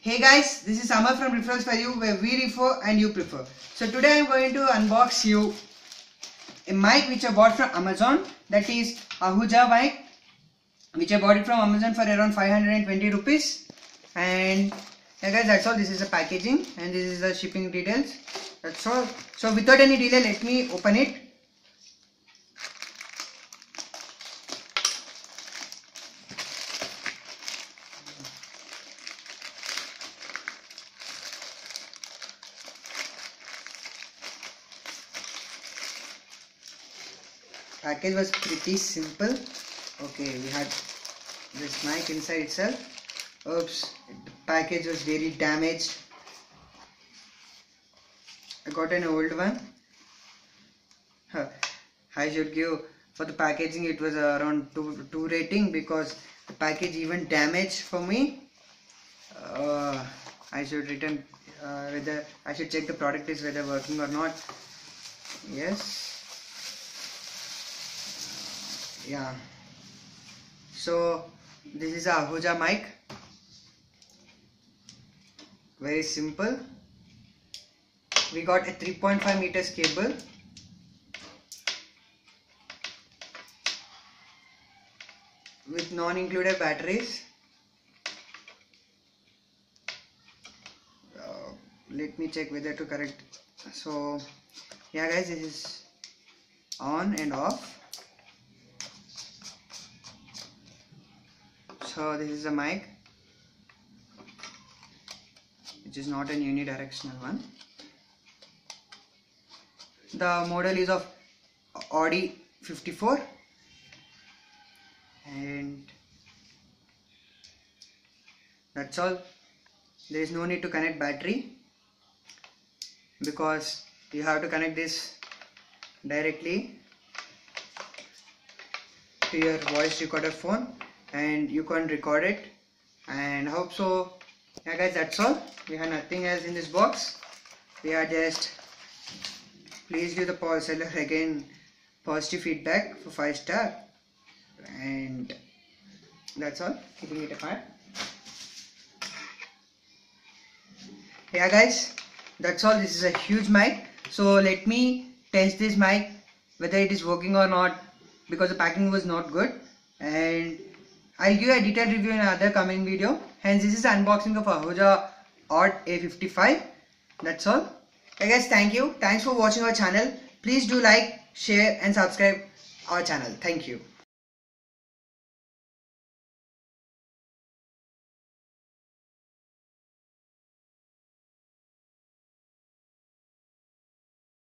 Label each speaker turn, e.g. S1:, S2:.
S1: Hey guys, this is Amar from Referrals for You, where we refer and you prefer. So today I am going to unbox you a mic which I bought from Amazon, that is Ahuja mic, which I bought it from Amazon for around 520 rupees. And yeah guys, that's all. This is the packaging and this is the shipping details. That's all. So without any delay, let me open it. Package was pretty simple. Okay, we had this mic inside itself. Oops, the package was very damaged. I got an old one. I should give for the packaging, it was around 2 rating because the package even damaged for me. I should return whether I should check the product is whether working or not. Yes. Yeah, so this is a Ahuja mic, very simple. We got a 3.5 meters cable, with non-included batteries. Let me check whether to correct. So yeah guys, this is on and off. So this is a mic, which is not an unidirectional one. The model is of AUD-54 and that's all. There is no need to connect battery because you have to connect this directly to your voice recorder phone and you can record it. And I hope so. Yeah guys, that's all. We have nothing else in this box. We are just, please give the seller again positive feedback for 5-star, and that's all. Keeping it apart. Yeah guys, that's all. This is a huge mic, so let me test this mic whether it is working or not, because the packing was not good, and I'll give you a detailed review in another coming video. Hence, this is the unboxing of Ahuja AUD-54. That's all. Hey guys, thank you. Thanks for watching our channel. Please do like, share and subscribe our channel. Thank you.